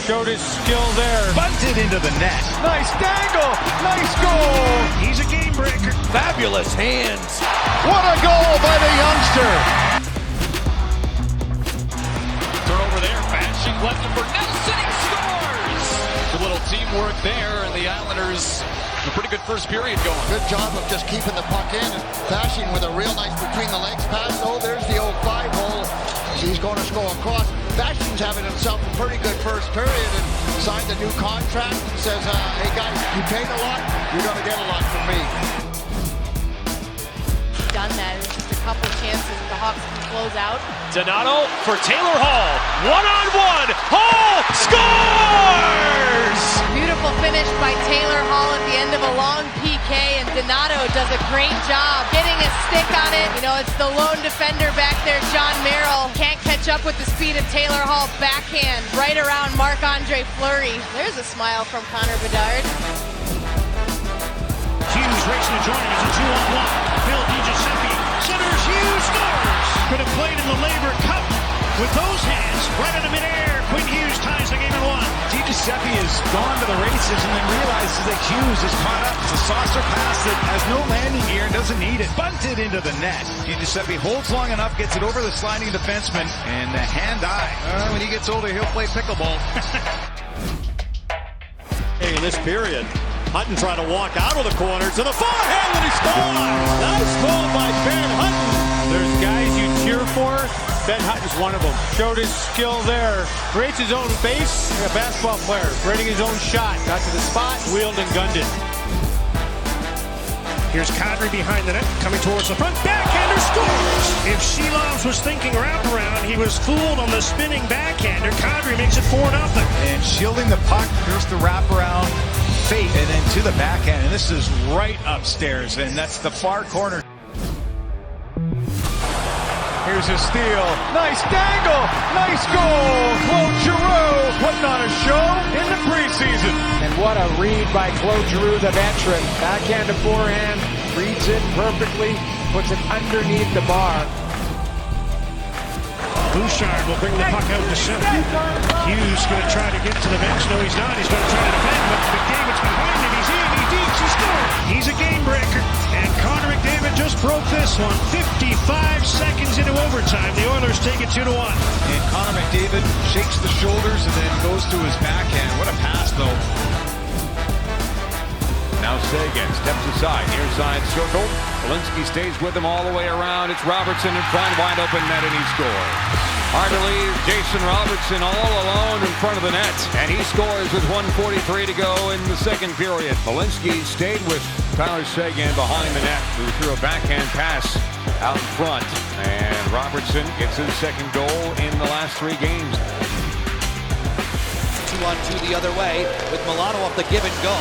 Showed his skill there. Bunted into the net. Nice dangle. Nice goal. He's a game breaker. Fabulous hands. What a goal by the youngster. Turnover there. Bashing left for Nelson. He scores. A little teamwork there, and the Islanders a pretty good first period going. Good job of just keeping the puck in and Fasching with a real nice between the legs pass. Oh, there's the old 5-hole. He's going to score across. Fasching's having himself a pretty good first period and signed a new contract and says, hey guys, you paid a lot, you're going to get a lot from me. Done that. It's just a couple chances the Hawks can close out. Donato for Taylor Hall. One-on-one. Hall scores! Beautiful finish by Taylor Hall at the end of a long PK, and Donato does a great job getting a stick on it. You know, it's the lone defender back there, John Merrill. Can't catch up with the speed of Taylor Hall. Backhand right around Marc-Andre Fleury. There's a smile from Connor Bedard. Hughes racing to join him. It's a 2-on-1. Phil DiGiuseppe centers. Hughes scores! Could have played in the Labor Cup with those hands right in the midair. Quinn Hughes ties the game at 1. DiGiuseppe has gone to the races and then realizes that Hughes is caught up. It's a saucer pass that has no landing gear and doesn't need it. Bunted into the net. DiGiuseppe holds long enough, gets it over the sliding defenseman, and the hand-eye. When he gets older, he'll play pickleball. In this period, Hutton trying to walk out of the corner to the forehand and he scores! Nice goal by Ben Hutton. There's guys you cheer for. Ben Hutton's one of them. Showed his skill there. Creates his own base. A basketball player. Creating his own shot. Got to the spot. Wheeled and gunned it. Here's Kadri behind the net, coming towards the front. Backhander scores! If Shelovs was thinking wraparound, he was fooled on the spinning backhander. Kadri makes it 4-0. And shielding the puck, here's the wraparound fake, and then to the backhand. And this is right upstairs, and that's the far corner. Here's a steal. Nice dangle. Nice goal. Claude Giroux putting on a show in the preseason. And what a read by Claude Giroux, the veteran. Backhand to forehand, reads it perfectly, puts it underneath the bar. Bouchard will bring the puck out to center. Hughes going to try to get to the bench. No, he's not. He's going to try to defend, but McDavid's behind him. He's in. He deeks. He scores. He's a game breaker. And Connor McDavid just broke this one. 55 seconds into overtime. The Oilers take it 2-1. And Connor McDavid shakes the shoulders and then goes to his backhand. What a pass, though. Now Seguin steps aside, near side circle. Welinski stays with him all the way around. It's Robertson in front, wide open net, and he scores. Hard to leave Jason Robertson all alone in front of the net. And he scores with 1:43 to go in the second period. Welinski stayed with Tyler Seguin behind the net, who threw a backhand pass out in front. And Robertson gets his second goal in the last 3 games. 2-on-2 the other way with Milano up the give and go.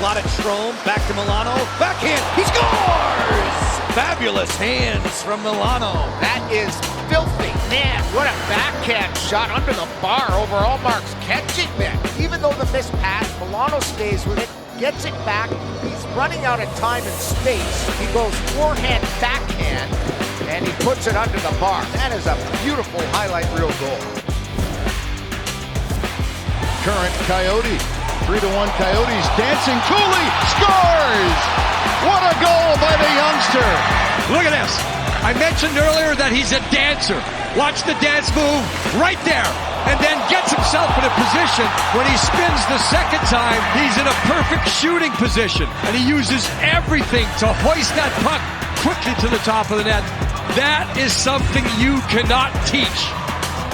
Slotted Strome, back to Milano, backhand, he scores! Fabulous hands from Milano. That is filthy. Man, what a backhand shot under the bar over Allmark's catching net. Even though the missed pass, Milano stays with it, gets it back. He's running out of time and space. He goes forehand, backhand, and he puts it under the bar. That is a beautiful highlight reel goal. Current Coyote. 3-1 Coyotes dancing. Cooley scores! What a goal by the youngster! Look at this. I mentioned earlier that he's a dancer. Watch the dance move right there. And then gets himself in a position when he spins the second time, he's in a perfect shooting position. And he uses everything to hoist that puck quickly to the top of the net. That is something you cannot teach.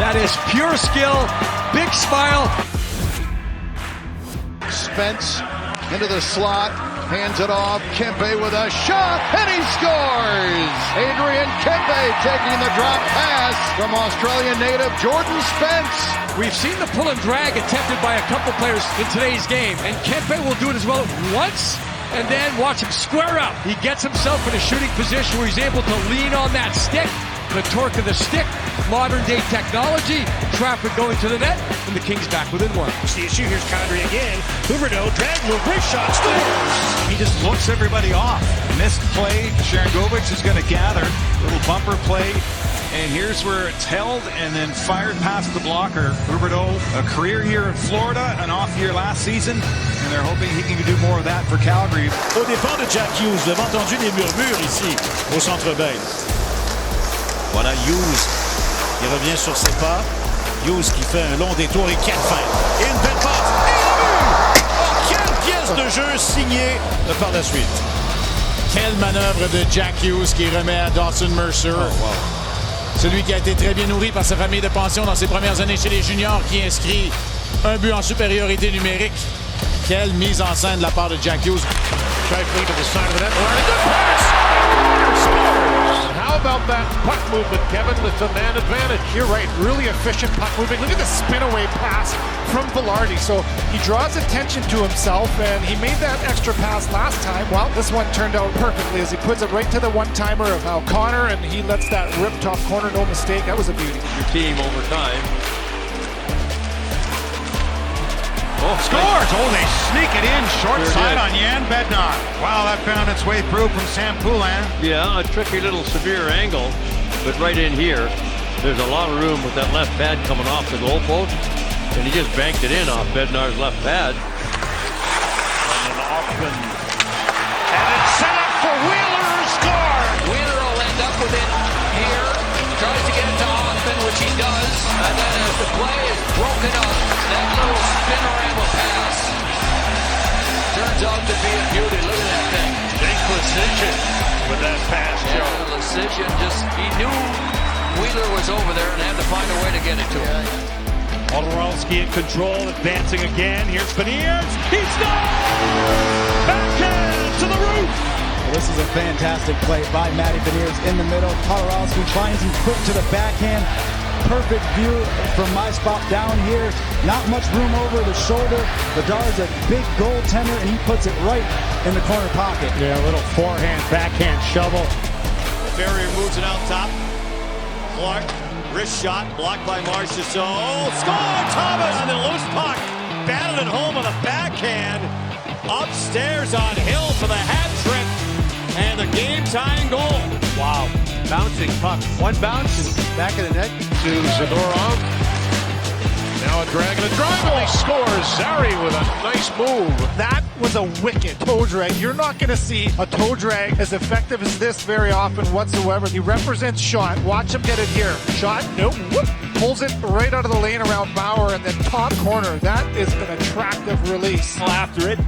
That is pure skill, big smile. Spence into the slot, hands it off. Kempe with a shot, and he scores! Adrian Kempe taking the drop pass from Australian native Jordan Spence. We've seen the pull and drag attempted by a couple players in today's game, and Kempe will do it as well once, and then watch him square up. He gets himself in a shooting position where he's able to lean on that stick, the torque of the stick, modern day technology, traffic going to the net, and the Kings back within 1. The issue, here's Kadri again. Huberdeau, drag move, great shot, scores! He just looks everybody off. Missed play. Sharangovich is going to gather. Little bumper play. And here's where it's held and then fired past the blocker. Huberdeau, a career here in Florida, an off year last season, and they're hoping he can do more of that for Calgary. Au départ de Jack Hughes, vous avez entendu des murmures ici au Centre Bell. Voilà Hughes qui revient sur ses pas. Hughes qui fait un long détour et 4 feintes. Et une belle passe. Et oh, quelle pièce de jeu signée par la suite. Quelle manœuvre de Jack Hughes qui remet à Dawson Mercer. Oh, wow. Celui qui a été très bien nourri par sa famille de pension dans ses premières années chez les juniors, qui inscrit un but en supériorité numérique. Quelle mise en scène de la part de Jack Hughes. Shifley to the side of the net. Good pass! How about that puck movement, Kevin, with the man advantage? You're right, really efficient puck movement. Look at the spin away pass from Velarde. So he draws attention to himself, and he made that extra pass last time. Well, this one turned out perfectly as he puts it right to the one-timer of Connor, and he lets that rip top corner, no mistake. That was a beauty. Your team over time. Oh, scores! Oh, they sneak it in short side on Jan Bednar. Wow, that found its way through from Sam Poulin. Yeah, a tricky little severe angle, but right in here, there's a lot of room with that left pad coming off the goalpost, and he just banked it in off Bednar's left pad. And it's set up for Wheeler to score. Wheeler will end up with it here. Tries to get it to Hoffman, which he does. And then as the play is broken up, that little spinorama pass turns out to be a beauty. Look at that thing. Big precision with that pass, Joe. Yeah, Precision just, he knew Wheeler was over there and had to find a way to get it to him. Podorowski in control, advancing again. Here's Beniers. He's done! Backhand to the roof! Well, this is a fantastic play by Matty Beniers in the middle. Podorowski finds him quick to the backhand. Perfect view from my spot down here. Not much room over the shoulder. Bedard's a big goaltender, and he puts it right in the corner pocket. Yeah, a little forehand, backhand shovel. Ferrier moves it out top. Clark, wrist shot, blocked by Marchessault. Score! Thomas on the loose puck. Battled it home with a backhand. Upstairs on Hill for the hat trick. And the game-tying goal. Wow. Bouncing puck. One bounce and back of the net to Zadorov. Now a drag and a drive, and he scores. Zary with a nice move. That was a wicked toe drag. You're not going to see a toe drag as effective as this very often whatsoever. He represents shot. Watch him get it here. Shot, nope. Whoop. Pulls it right out of the lane around Bauer, and then top corner. That is an attractive release. After it,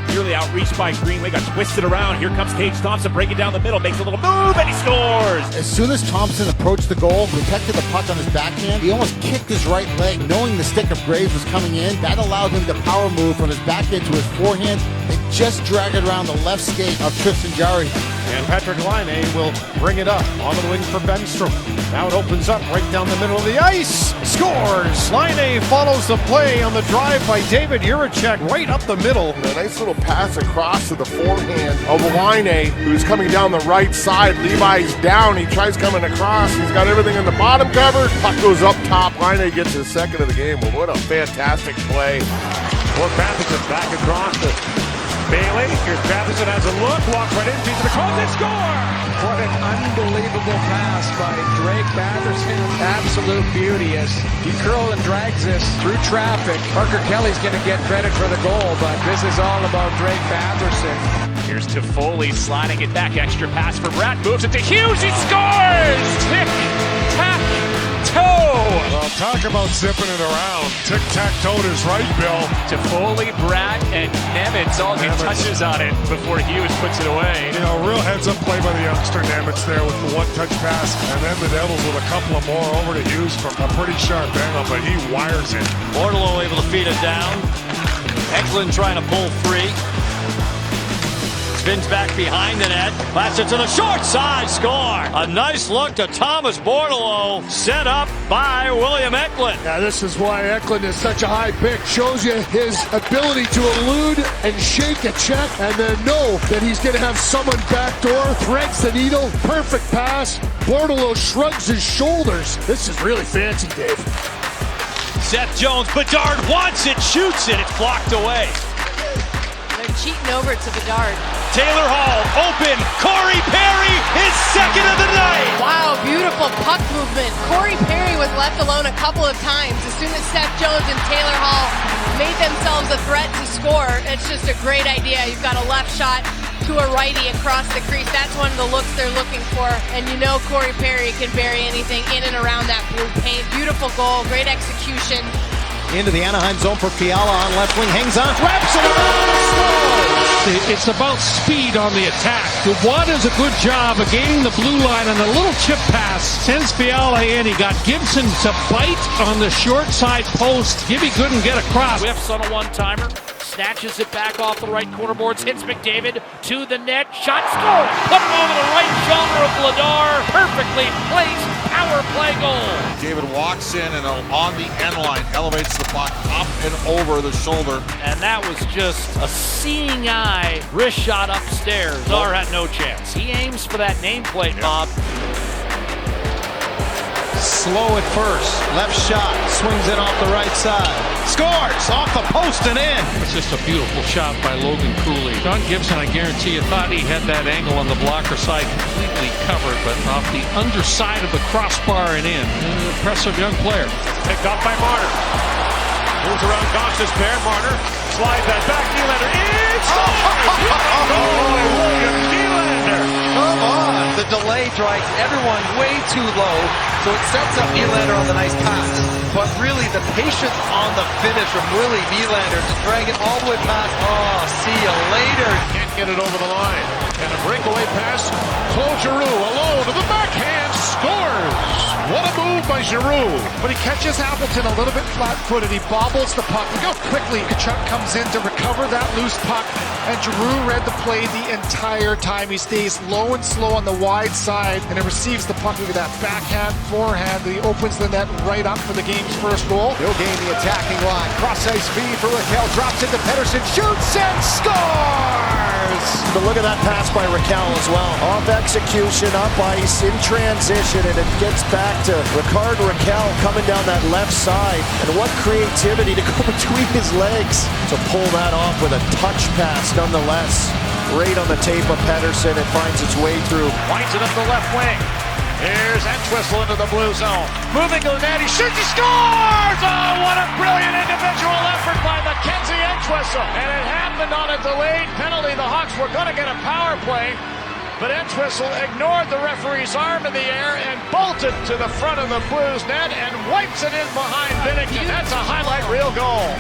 nearly outreached by Greenway, got twisted around. Here comes Tage Thompson, breaking down the middle, makes a little move, and he scores! As soon as Thompson approached the goal, protected the puck on his backhand, he almost kicked his right leg, knowing the stick of Graves was coming in. That allowed him to power move from his backhand to his forehand and just drag it around the left skate of Tristan Jarry. And Patrick Laine will bring it up on the wing for Benstrom. Now it opens up right down the middle of the ice. Scores! Laine follows the play on the drive by David Jiricek right up the middle. A nice little pass across to the forehand of Laine, who's coming down the right side. Levi's down. He tries coming across. He's got everything in the bottom covered. Puck goes up top. Laine gets his second of the game. Well, what a fantastic play. Well, Batherson back across to Bailey. Here's Batherson has a look, walks right into the cross and score! What an unbelievable pass by Drake Batherson. Absolute beauty as he curls and drags this through traffic. Parker Kelly's going to get credit for the goal, but this is all about Drake Batherson. Here's Toffoli sliding it back. Extra pass for Bratt. Moves it to Hughes. He scores! Tick, tack, toe! Well, talk about zipping it around. Tic-tac-toe is right, Bill. Toffoli, Bratt, and Nemitz all get touches on it before Hughes puts it away. You know, real heads-up play by the youngster Nemitz there with the one-touch pass. And then the Devils with a couple of more over to Hughes from a pretty sharp angle, but he wires it. Bordeleau able to feed it down. Eklund trying to pull free. Spins back behind the net. Pass it to the short side. Score. A nice look to Thomas Bordeleau. Set up by William Eklund. Yeah, this is why Eklund is such a high pick. Shows you his ability to elude and shake a check and then know that he's going to have someone backdoor. Threads the needle. Perfect pass. Bordeleau shrugs his shoulders. This is really fancy, Dave. Seth Jones. Bedard wants it. Shoots it. It's blocked away. They're cheating over to Bedard. Taylor Hall, open. Corey Perry, his second of the night. Wow, beautiful puck movement. Corey Perry was left alone a couple of times. As soon as Seth Jones and Taylor Hall made themselves a threat to score, it's just a great idea. You've got a left shot to a righty across the crease. That's one of the looks they're looking for. And you know Corey Perry can bury anything in and around that blue paint. Beautiful goal, great execution. Into the Anaheim zone for Fiala on left wing, hangs on, wraps it around, and scores! It's about speed on the attack. Dubois does a good job of gaining the blue line on a little chip pass. Sends Fiala in. He got Gibson to bite on the short side post. Gibby couldn't get across. Whiffs on a one-timer. Snatches it back off the right corner boards. Hits McDavid to the net. Shot, score! Put it over the right shoulder of Vladar. Perfectly placed power play goal. David walks in and on the end line elevates the puck up and over the shoulder. And that was just a seeing eye wrist shot upstairs. Vladar had no chance. He aims for that nameplate, Bob. Slow at first, left shot, swings it off the right side, scores off the post and in. It's just a beautiful shot by Logan Cooley. John Gibson, I guarantee you, thought he had that angle on the blocker side completely covered, but off the underside of the crossbar and in. An impressive young player. Picked up by Marner. Moves around Goss's pair. Marner slides that back. Nylander in. Goal by William Nylander. Come on. The delay drives everyone way too low, so it sets up Nylander on the nice pass. But really, the patience on the finish from Willie Nylander to drag it all the way past. Oh, see you later. Can't get it over the line. And a breakaway pass. Claude Giroux alone to the backhand. Scores. What a move by Giroux. But he catches Appleton a little bit flat-footed. He bobbles the puck. Look how quickly Tkachuk comes in to recover that loose puck. And Giroux read the play the entire time. He stays low and slow on the wide side and it receives the puck. Look at that backhand, forehand. He opens the net right up for the game's first goal. He'll gain the attacking line. Cross-ice feed for Raquel. Drops into Pettersson. Shoots and scores! But look at that pass by Raquel as well. Off execution, up ice, in transition, and it gets back to Rickard Raquel coming down that left side. And what creativity to go between his legs to pull that off with a touch pass nonetheless. Right on the tape of Pettersson. It finds its way through. Winds it up the left wing. Here's Entwistle into the blue zone. Moving to the net. He shoots. He scores! Oh, what a brilliant individual effort by Mackenzie Entwistle. And it happened on a delayed penalty. The Hawks were going to get a power play. But Entwistle ignored the referee's arm in the air and bolted to the front of the Blues net and wipes it in behind Binnington. That's a highlight reel goal.